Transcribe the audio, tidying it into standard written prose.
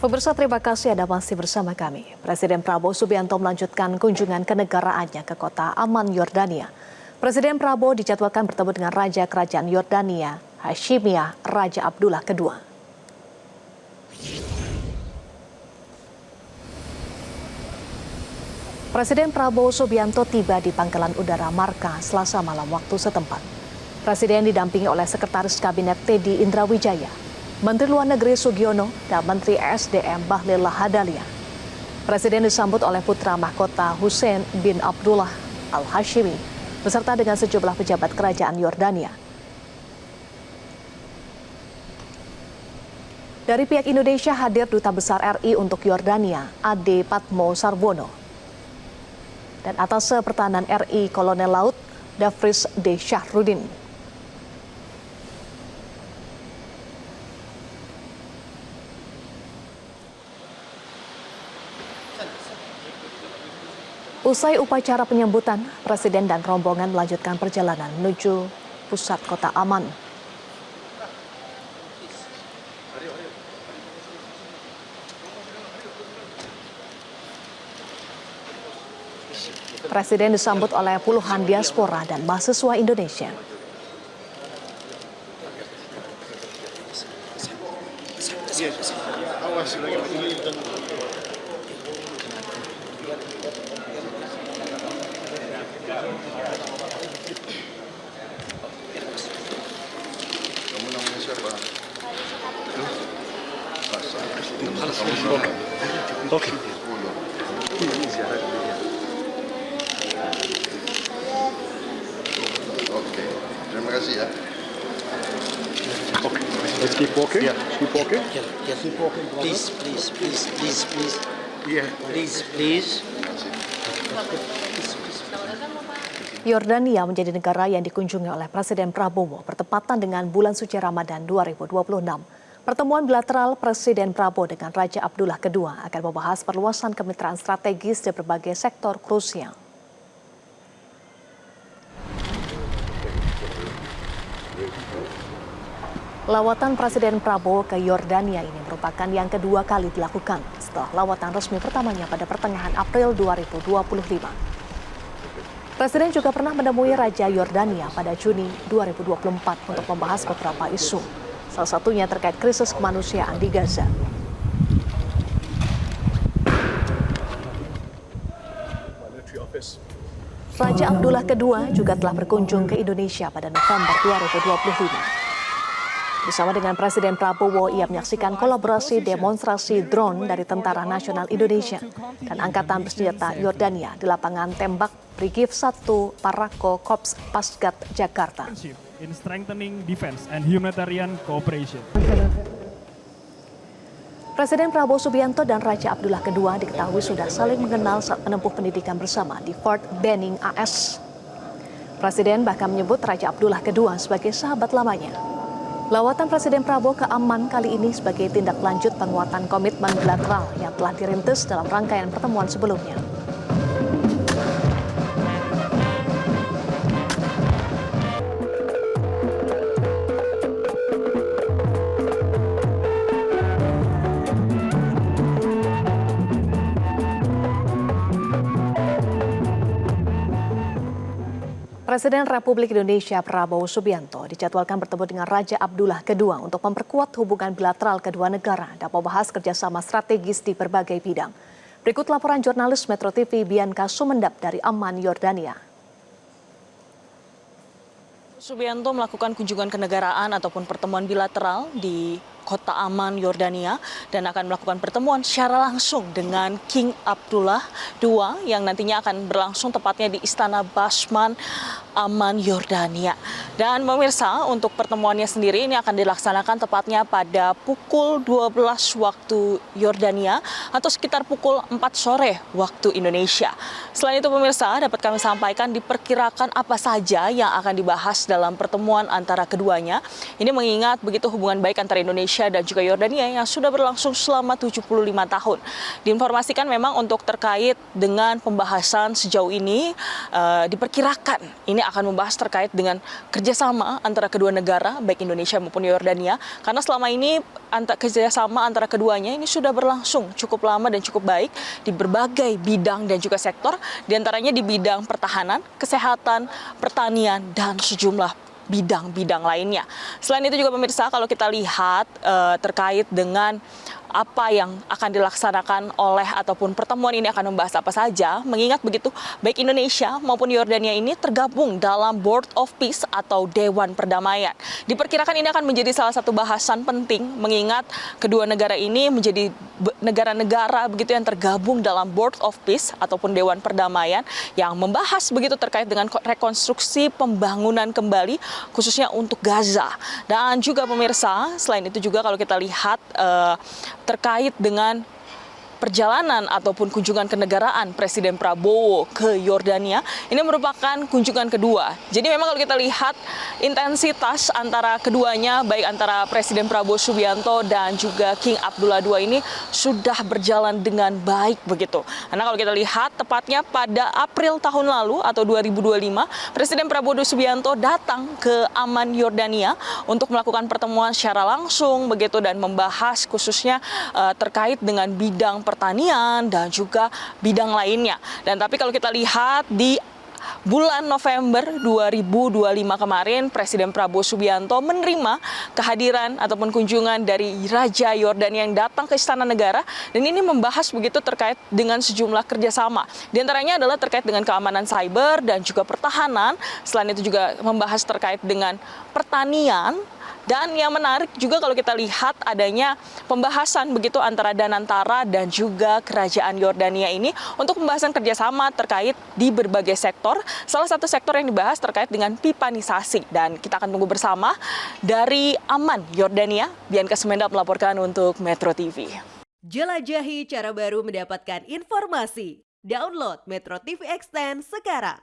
Pemirsa, terima kasih Anda masih bersama kami. Presiden Prabowo Subianto melanjutkan kunjungan kenegaraannya ke kota Amman, Yordania. Presiden Prabowo dijadwalkan bertemu dengan Raja Kerajaan Yordania, Hashimiyah Raja Abdullah II. Presiden Prabowo Subianto tiba di Pangkalan Udara Marka Selasa malam waktu setempat. Presiden didampingi oleh Sekretaris Kabinet Teddy Indrawijaya, Menteri Luar Negeri Sugiono, dan Menteri ESDM Bahlil Lahadalia. Presiden disambut oleh putra mahkota Hussein bin Abdullah Al-Hashimi, beserta dengan sejumlah pejabat kerajaan Yordania. Dari pihak Indonesia hadir Duta Besar RI untuk Yordania, Ade Patmo Sarwono, dan Atase Pertahanan RI Kolonel Laut Dafris D. Syahrudin. Usai upacara penyambutan, Presiden dan rombongan melanjutkan perjalanan menuju pusat kota Amman. Presiden disambut oleh puluhan diaspora dan mahasiswa Indonesia. Kamu namanya siapa? Oke. Oke, terima kasih ya. Okay, let's keep walking. Yeah. Keep walking. Yeah. Keep walking, brother. Please. Yeah. Please. Yordania menjadi negara yang dikunjungi oleh Presiden Prabowo bertepatan dengan bulan suci Ramadan 2026. Pertemuan bilateral Presiden Prabowo dengan Raja Abdullah II akan membahas perluasan kemitraan strategis di berbagai sektor krusial. Lawatan Presiden Prabowo ke Yordania ini merupakan yang kedua kali dilakukan setelah lawatan resmi pertamanya pada pertengahan April 2025. Presiden juga pernah menemui Raja Yordania pada Juni 2024 untuk membahas beberapa isu, salah satunya terkait krisis kemanusiaan di Gaza. Raja Abdullah II juga telah berkunjung ke Indonesia pada November 2025. Bersama dengan Presiden Prabowo, ia menyaksikan kolaborasi demonstrasi drone dari Tentara Nasional Indonesia dan Angkatan Bersenjata Yordania di lapangan tembak Brigif 1 Parako Korps Pasgat Jakarta. In strengthening defense and humanitarian cooperation. Presiden Prabowo Subianto dan Raja Abdullah II diketahui sudah saling mengenal saat menempuh pendidikan bersama di Fort Benning AS. Presiden bahkan menyebut Raja Abdullah II sebagai sahabat lamanya. Lawatan Presiden Prabowo ke Amman kali ini sebagai tindak lanjut penguatan komitmen bilateral yang telah dirintis dalam rangkaian pertemuan sebelumnya. Presiden Republik Indonesia Prabowo Subianto dijadwalkan bertemu dengan Raja Abdullah II untuk memperkuat hubungan bilateral kedua negara dan membahas kerjasama strategis di berbagai bidang. Berikut laporan jurnalis Metro TV Bianca Sumendap dari Amman, Yordania. Subianto melakukan kunjungan kenegaraan ataupun pertemuan bilateral di kota Amman, Yordania, dan akan melakukan pertemuan secara langsung dengan King Abdullah II yang nantinya akan berlangsung tepatnya di Istana Basman, Amman, Yordania. Dan pemirsa, untuk pertemuannya sendiri ini akan dilaksanakan tepatnya pada pukul 12 waktu Yordania atau sekitar pukul 4 sore waktu Indonesia. Selain itu pemirsa, dapat kami sampaikan diperkirakan apa saja yang akan dibahas dalam pertemuan antara keduanya. Ini mengingat begitu hubungan baik antara Indonesia Indonesia dan juga Yordania yang sudah berlangsung selama 75 tahun. Diinformasikan memang untuk terkait dengan pembahasan sejauh ini diperkirakan ini akan membahas terkait dengan kerjasama antara kedua negara baik Indonesia maupun Yordania, karena selama ini kerjasama antara keduanya ini sudah berlangsung cukup lama dan cukup baik di berbagai bidang dan juga sektor, diantaranya di bidang pertahanan, kesehatan, pertanian, dan sejumlah bidang-bidang lainnya. Selain itu juga pemirsa, kalau kita lihat terkait dengan apa yang akan dilaksanakan oleh ataupun pertemuan ini akan membahas apa saja, mengingat begitu baik Indonesia maupun Yordania ini tergabung dalam Board of Peace atau Dewan Perdamaian. Diperkirakan ini akan menjadi salah satu bahasan penting, mengingat kedua negara ini menjadi negara-negara begitu yang tergabung dalam Board of Peace ataupun Dewan Perdamaian yang membahas begitu terkait dengan rekonstruksi pembangunan kembali khususnya untuk Gaza. Dan juga pemirsa, selain itu juga kalau kita lihat terkait dengan perjalanan ataupun kunjungan kenegaraan Presiden Prabowo ke Yordania, ini merupakan kunjungan kedua. Jadi memang kalau kita lihat intensitas antara keduanya, baik antara Presiden Prabowo Subianto dan juga King Abdullah II ini sudah berjalan dengan baik begitu. Karena kalau kita lihat tepatnya pada April tahun lalu atau 2025, Presiden Prabowo Subianto datang ke Amman Yordania untuk melakukan pertemuan secara langsung begitu dan membahas khususnya terkait dengan bidang pertanian dan juga bidang lainnya. Dan tapi kalau kita lihat di bulan November 2025 kemarin, Presiden Prabowo Subianto menerima kehadiran ataupun kunjungan dari Raja Yordania yang datang ke Istana Negara, dan ini membahas begitu terkait dengan sejumlah kerjasama. Di antaranya adalah terkait dengan keamanan cyber dan juga pertahanan. Selain itu juga membahas terkait dengan pertanian. Dan yang menarik juga kalau kita lihat adanya pembahasan begitu antara Danantara dan juga Kerajaan Yordania ini untuk pembahasan kerjasama terkait di berbagai sektor. Salah satu sektor yang dibahas terkait dengan pipanisasi. Dan kita akan tunggu bersama dari Amman Yordania. Bianca Semenda melaporkan untuk Metro TV. Jelajahi cara baru mendapatkan informasi. Download Metro TV Extend sekarang.